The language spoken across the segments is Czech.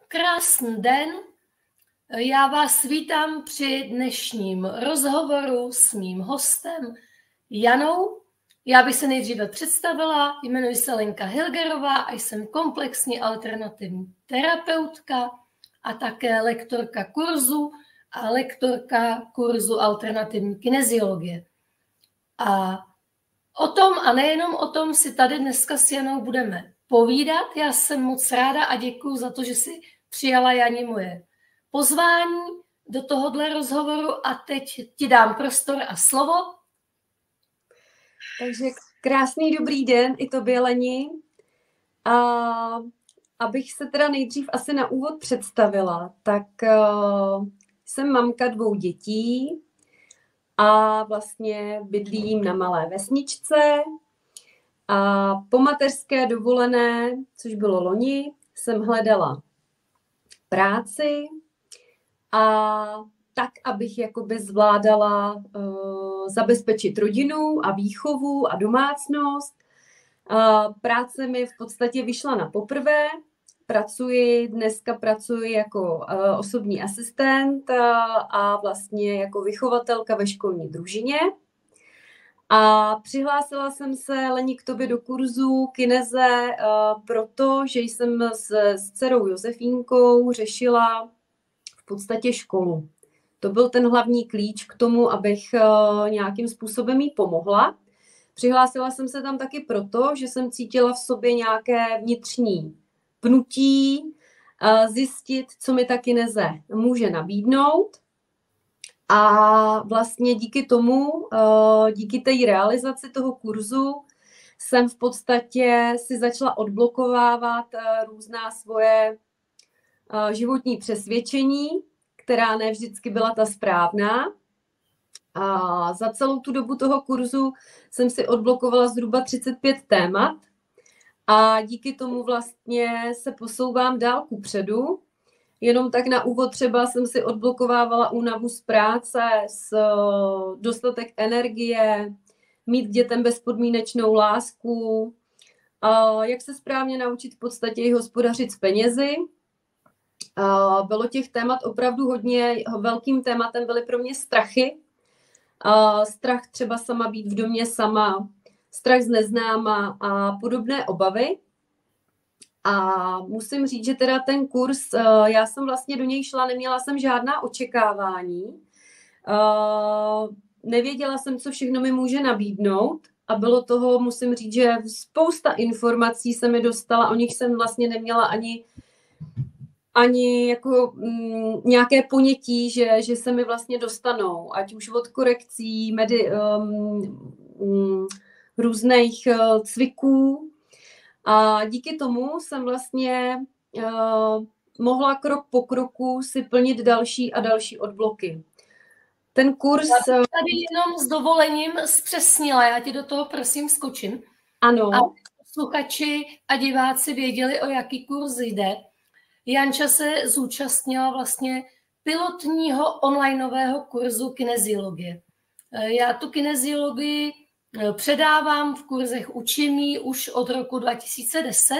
Krásný den. Já vás vítám při dnešním rozhovoru s mým hostem Janou. Já bych se nejdříve představila, jmenuji se Lenka Hilgerová a jsem komplexní alternativní terapeutka a také lektorka kurzu alternativní kineziologie. A o tom a nejenom o tom si tady dneska s Janou budeme povídat. Já jsem moc ráda a děkuju za to, že si přijala, Jani, moje pozvání do tohohle rozhovoru a teď ti dám prostor a slovo. Takže krásný dobrý den i tobě, Leni. A abych se teda nejdřív asi na úvod představila, tak jsem mamka 2 dětí a vlastně bydlím na malé vesničce a po mateřské dovolené, což bylo loni, jsem hledala práci a tak, abych jakoby zvládala zabezpečit rodinu a výchovu a domácnost. Práce mi v podstatě vyšla na poprvé. Dneska pracuji jako osobní asistent a vlastně jako vychovatelka ve školní družině. A přihlásila jsem se, Leni, k tobě do kurzu kineze, protože jsem s dcerou Josefínkou řešila v podstatě školu. To byl ten hlavní klíč k tomu, abych nějakým způsobem jí pomohla. Přihlásila jsem se tam taky proto, že jsem cítila v sobě nějaké vnitřní pnutí, zjistit, co mi ta kineze může nabídnout. A vlastně díky tomu, díky té realizaci toho kurzu, jsem v podstatě si začala odblokovávat různá svoje životní přesvědčení, která ne vždycky byla ta správná. A za celou tu dobu toho kurzu jsem si odblokovala zhruba 35 témat a díky tomu vlastně se posouvám dál kupředu. Jenom tak na úvod třeba jsem si odblokovávala únavu z práce, dostatek energie, mít k dětem bezpodmínečnou lásku, jak se správně naučit v podstatě i hospodařit s penězi. Bylo těch témat opravdu hodně. Velkým tématem byly pro mě strachy. Strach třeba sama být v domě sama, strach z neznáma a podobné obavy. A musím říct, že teda ten kurz, já jsem vlastně do něj šla, neměla jsem žádná očekávání. Nevěděla jsem, co všechno mi může nabídnout a bylo toho, musím říct, že spousta informací se mi dostala, o nich jsem vlastně neměla ani jako nějaké ponětí, že se mi vlastně dostanou, ať už od korekcí, různých cviků. A díky tomu jsem vlastně mohla krok po kroku si plnit další a další odbloky. Ten kurz... Já tady jenom s dovolením zpřesnila, já ti do toho prosím skočím. Ano. A posluchači a diváci věděli, o jaký kurz jde. Janča se zúčastnila vlastně pilotního onlineového kurzu kineziologie. Já tu kineziologii předávám v kurzech, učím ji už od roku 2010,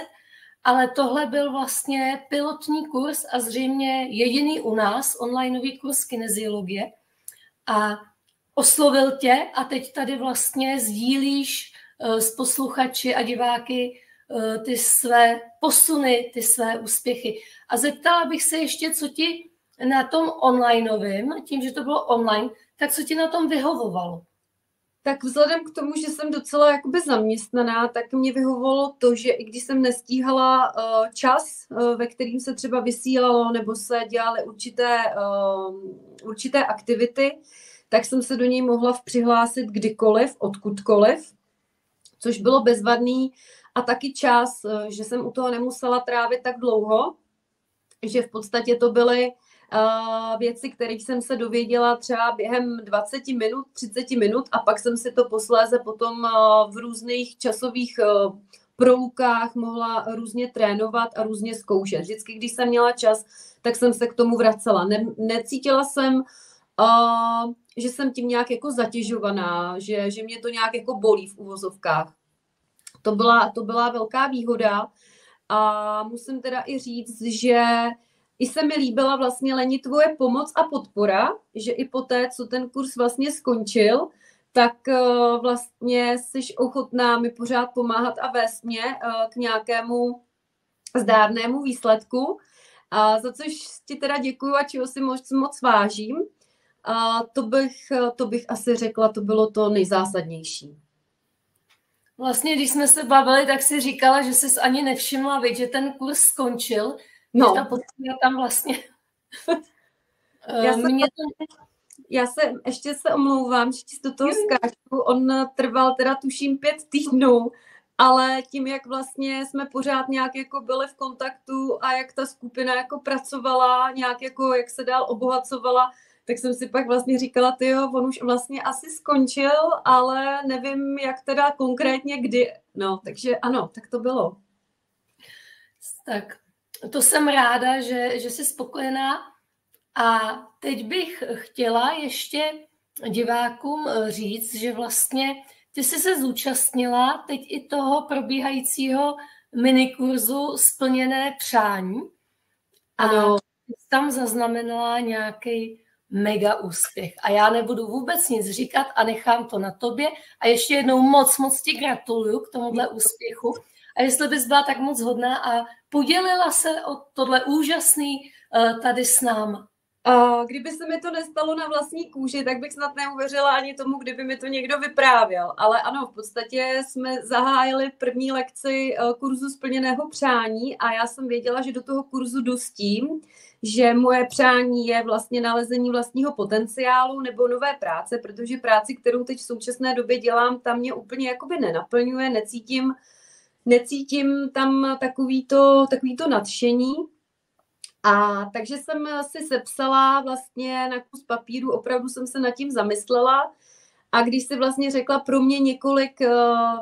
ale tohle byl vlastně pilotní kurz a zřejmě jediný u nás onlineový kurz kineziologie. A oslovil tě a teď tady vlastně sdílíš s posluchači a diváky ty své posuny, ty své úspěchy. A zeptala bych se ještě, co ti na tom onlineovém, tím, že to bylo online, tak co ti na tom vyhovovalo? Tak vzhledem k tomu, že jsem docela jakoby zaměstnaná, tak mě vyhovovalo to, že i když jsem nestíhala čas, ve kterým se třeba vysílalo nebo se dělaly určité aktivity, tak jsem se do něj mohla přihlásit kdykoliv, odkudkoliv, což bylo bezvadný a taky čas, že jsem u toho nemusela trávit tak dlouho, že v podstatě to byly věci, kterých jsem se dověděla třeba během 20 minut, 30 minut a pak jsem si to posléze potom v různých časových prolukách mohla různě trénovat a různě zkoušet. Vždycky, když jsem měla čas, tak jsem se k tomu vracela. Necítila jsem, že jsem tím nějak jako zatěžovaná, že mě to nějak jako bolí v uvozovkách. To byla velká výhoda a musím teda i říct, že i se mi líbila vlastně, Leni, tvoje pomoc a podpora, že i poté, co ten kurz vlastně skončil, tak vlastně jsi ochotná mi pořád pomáhat a vést mě k nějakému zdárnému výsledku, a za což ti teda děkuju a čeho si moc vážím. A to bych asi řekla, to bylo to nejzásadnější. Vlastně, když jsme se bavili, tak si říkala, že jsi ani nevšimla, viď, že ten kurz skončil. No. Že ta podpora tam vlastně... Já se ještě omlouvám, že ti do toho skáču. On trval teda tuším 5 týdnů, ale tím, jak vlastně jsme pořád nějak jako byli v kontaktu a jak ta skupina jako pracovala, nějak jako jak se dál obohacovala, tak jsem si pak vlastně říkala, tyjo, on už vlastně asi skončil, ale nevím, jak teda konkrétně kdy. No, takže ano, tak to bylo. Tak, to jsem ráda, že jsi spokojená. A teď bych chtěla ještě divákům říct, že vlastně ty jsi se zúčastnila teď i toho probíhajícího minikurzu Splněné přání. Ano. A jsi tam zaznamenala nějaký mega úspěch. A já nebudu vůbec nic říkat a nechám to na tobě. A ještě jednou moc ti gratuluju k tomuhle úspěchu. A jestli bys byla tak moc hodná a podělila se o tohle úžasný tady s náma. Kdyby se mi to nestalo na vlastní kůži, tak bych snad neuvěřila ani tomu, kdyby mi to někdo vyprávěl. Ale ano, v podstatě jsme zahájili první lekci kurzu Splněného přání a já jsem věděla, že do toho kurzu jdu s tím, že moje přání je vlastně nalezení vlastního potenciálu nebo nové práce, protože práci, kterou teď v současné době dělám, tam mě úplně jakoby nenaplňuje, necítím tam takovýto nadšení. A takže jsem si sepsala vlastně na kus papíru, opravdu jsem se nad tím zamyslela a když si vlastně řekla pro mě několik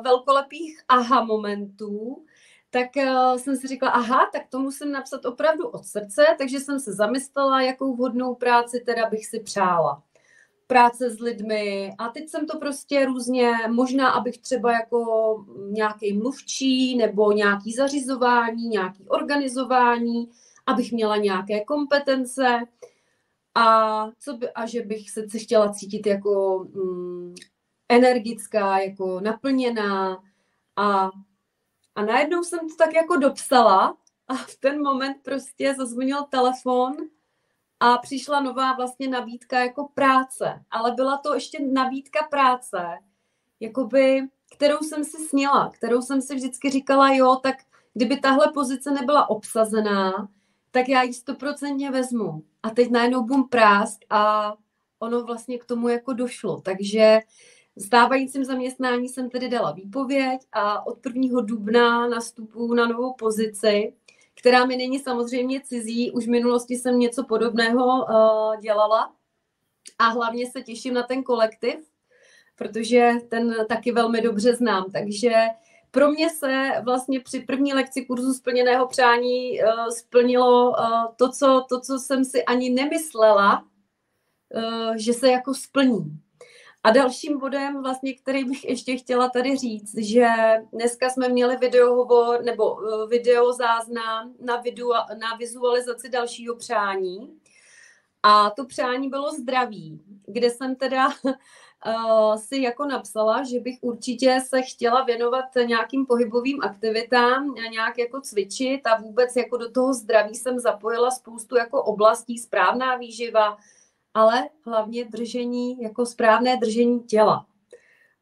velkolepých aha momentů, tak jsem si řekla, aha, tak to musím napsat opravdu od srdce, takže jsem se zamyslela, jakou vhodnou práci teda bych si přála. Práce s lidmi a teď jsem to prostě různě, možná abych třeba jako nějaký mluvčí nebo nějaký zařizování, nějaký organizování, abych měla nějaké kompetence a že bych se chtěla cítit jako energická, jako naplněná a najednou jsem to tak jako dopsala a v ten moment prostě zazvonil telefon a přišla nová vlastně nabídka jako práce, ale byla to ještě nabídka práce, jakoby, kterou jsem si sněla, kterou jsem si vždycky říkala, jo, tak kdyby tahle pozice nebyla obsazená, tak já ji 100% vezmu. A teď najednou bum prásk a ono vlastně k tomu jako došlo. Takže v stávajícím zaměstnání jsem tedy dala výpověď a od 1. dubna nastupuji na novou pozici, která mi není samozřejmě cizí. Už v minulosti jsem něco podobného dělala a hlavně se těším na ten kolektiv, protože ten taky velmi dobře znám. Takže pro mě se vlastně při první lekci kurzu Splněného přání splnilo to, co jsem si ani nemyslela, že se jako splní. A dalším bodem, vlastně, který bych ještě chtěla tady říct, že dneska jsme měli videohovor nebo videozáznam na vizualizaci dalšího přání. A to přání bylo zdraví, kde jsem teda si jako napsala, že bych určitě se chtěla věnovat nějakým pohybovým aktivitám, nějak jako cvičit a vůbec jako do toho zdraví jsem zapojila spoustu jako oblastí, správná výživa, ale hlavně jako správné držení těla.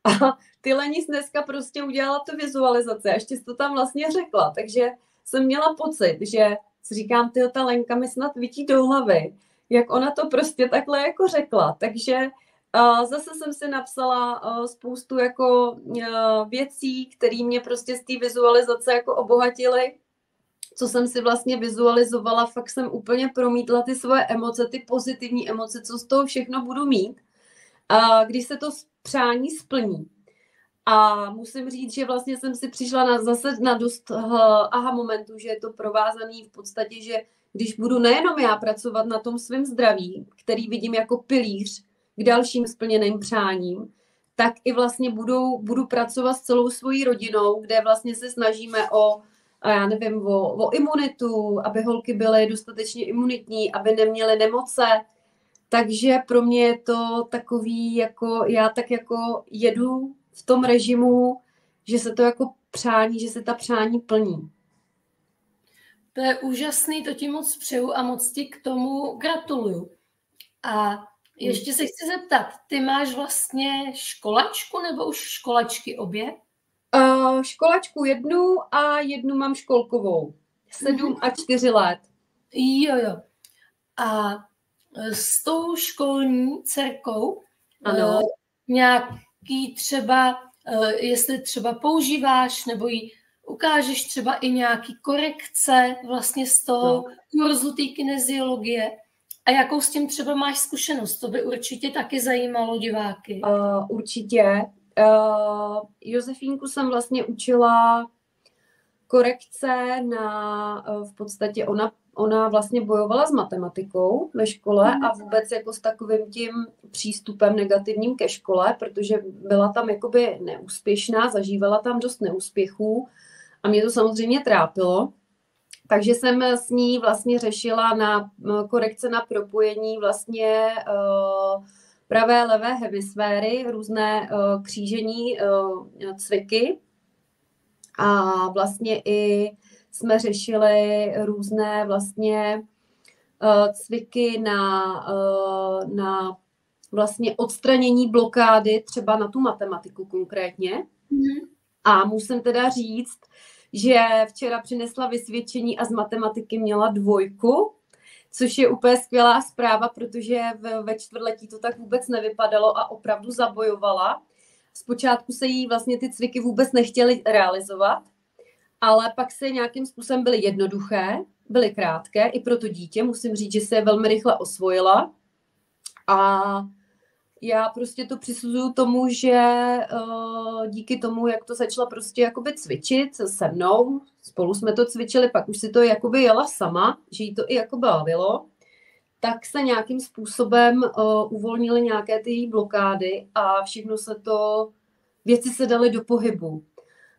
A ty Lenis dneska prostě udělala tu vizualizaci a ještě jsi to tam vlastně řekla, takže jsem měla pocit, že si říkám, tyjo, ta Lenka mi snad vytí do hlavy, jak ona to prostě takhle jako řekla, takže zase jsem si napsala spoustu jako věcí, které mě prostě z té vizualizace jako obohatily, co jsem si vlastně vizualizovala, fakt jsem úplně promítla ty svoje emoce, ty pozitivní emoce, co z toho všechno budu mít, když se to přání splní. A musím říct, že vlastně jsem si přišla zase na dost aha momentu, že je to provázaný v podstatě, že když budu nejenom já pracovat na tom svém zdraví, který vidím jako pilíř k dalším splněným přáním, tak i vlastně budu pracovat s celou svojí rodinou, kde vlastně se snažíme o a já nevím, o imunitu, aby holky byly dostatečně imunitní, aby neměly nemoce. Takže pro mě je to takový, jako já tak jako jedu v tom režimu, že se to jako přání, že se ta přání plní. To je úžasný, to ti moc přeju a moc ti k tomu gratuluju. A ještě se chci zeptat, ty máš vlastně školačku nebo už školačky obě? Školačku jednu a jednu mám školkovou. 7 a 4 let. Jo. A s tou školní dcerkou nějaký třeba, jestli třeba používáš nebo jí ukážeš třeba i nějaký korekce vlastně z toho kurzu té kineziologie a jakou s tím třeba máš zkušenost? To by určitě taky zajímalo diváky. Určitě. Josefínku jsem vlastně učila korekce v podstatě ona vlastně bojovala s matematikou ve škole a vůbec jako s takovým tím přístupem negativním ke škole, protože byla tam jakoby neúspěšná, zažívala tam dost neúspěchů a mě to samozřejmě trápilo. Takže jsem s ní vlastně řešila na korekce na propojení vlastně pravé, levé hemisféry, různé křížení cviky a vlastně i jsme řešili různé vlastně cviky na vlastně odstranění blokády, třeba na tu matematiku konkrétně. A musím teda říct, že včera přinesla vysvědčení a z matematiky měla 2, což je úplně skvělá zpráva, protože ve čtvrtletí to tak vůbec nevypadalo a opravdu zabojovala. Zpočátku se jí vlastně ty cviky vůbec nechtěly realizovat, ale pak se nějakým způsobem byly jednoduché, byly krátké, i pro to dítě, musím říct, že se je velmi rychle osvojila. A já prostě to přisuzuju tomu, že díky tomu, jak to začala prostě jakoby cvičit se mnou, spolu jsme to cvičili, pak už si to jakoby jela sama, že jí to i jako bavilo, tak se nějakým způsobem uvolnily nějaké ty její blokády a všechno věci se daly do pohybu.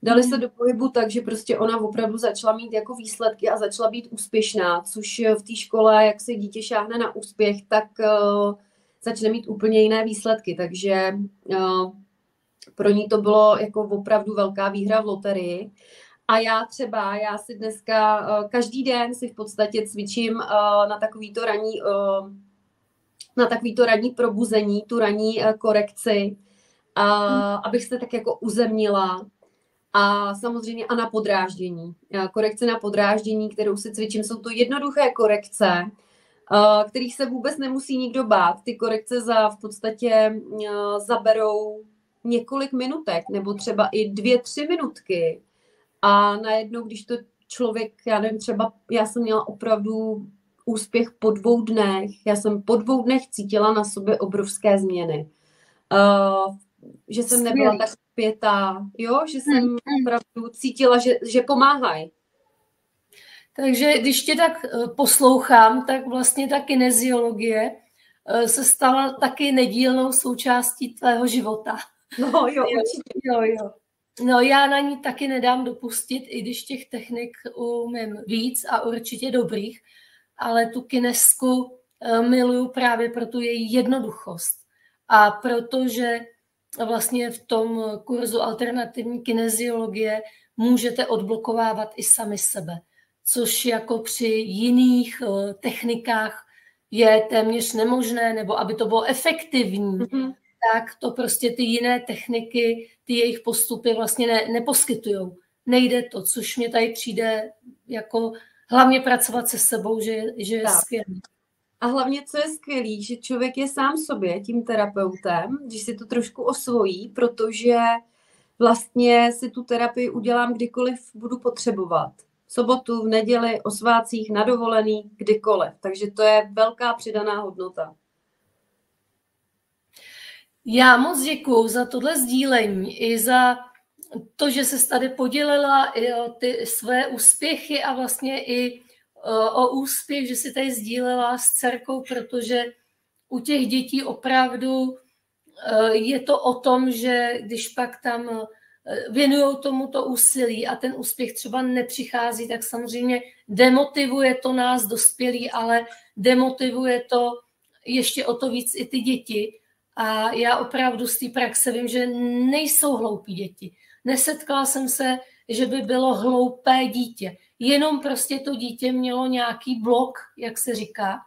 Dali se do pohybu tak, že prostě ona opravdu začala mít jako výsledky a začala být úspěšná, což v té škole, jak se dítě šáhne na úspěch, tak začne mít úplně jiné výsledky, takže pro ní to bylo jako opravdu velká výhra v loterii. A já si dneska každý den si v podstatě cvičím na takovýto ranní probuzení, tu ranní korekci, abych se tak jako uzemnila. A samozřejmě a na podráždění. Korekce na podráždění, kterou si cvičím, jsou to jednoduché korekce, kterých se vůbec nemusí nikdo bát. Ty korekce v podstatě zaberou několik minutek, nebo třeba i 2-3 minutky. A najednou, když to člověk, já nevím, třeba já jsem měla opravdu úspěch po 2 dnech. Já jsem po 2 dnech cítila na sobě obrovské změny. Že jsem nebyla tak pětá, jo? Že jsem opravdu cítila, že pomáhají. Takže když tě tak poslouchám, tak vlastně ta kineziologie se stala taky nedílnou součástí tvého života. No jo, určitě. Jo. No já na ní taky nedám dopustit, i když těch technik umím víc a určitě dobrých, ale tu kinesku miluju právě pro tu její jednoduchost. A protože vlastně v tom kurzu alternativní kineziologie můžete odblokovávat i sami sebe, což jako při jiných technikách je téměř nemožné, nebo aby to bylo efektivní, tak to prostě ty jiné techniky, ty jejich postupy vlastně neposkytujou. Nejde to, což mě tady přijde jako hlavně pracovat se sebou, že je skvělý. A hlavně, co je skvělý, že člověk je sám sobě tím terapeutem, když si to trošku osvojí, protože vlastně si tu terapii udělám kdykoliv budu potřebovat. V sobotu, v neděli, o svátcích, na dovolený, kdykoliv. Takže to je velká přidaná hodnota. Já moc děkuju za tohle sdílení i za to, že ses tady podělila i o ty své úspěchy a vlastně i o úspěch, že si tady sdílela s dcerkou, protože u těch dětí opravdu je to o tom, že když pak tam věnují tomuto úsilí a ten úspěch třeba nepřichází, tak samozřejmě demotivuje to nás dospělí, ale demotivuje to ještě o to víc i ty děti. A já opravdu z té praxe vím, že nejsou hloupí děti. Nesetkala jsem se, že by bylo hloupé dítě. Jenom prostě to dítě mělo nějaký blok, jak se říká,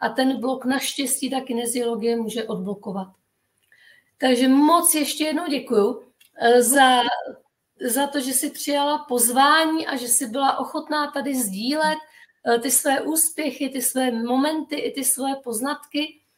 a ten blok naštěstí ta kineziologie může odblokovat. Takže moc ještě jednou děkuju za to, že jsi přijala pozvání a že jsi byla ochotná tady sdílet ty své úspěchy, ty své momenty i ty své poznatky.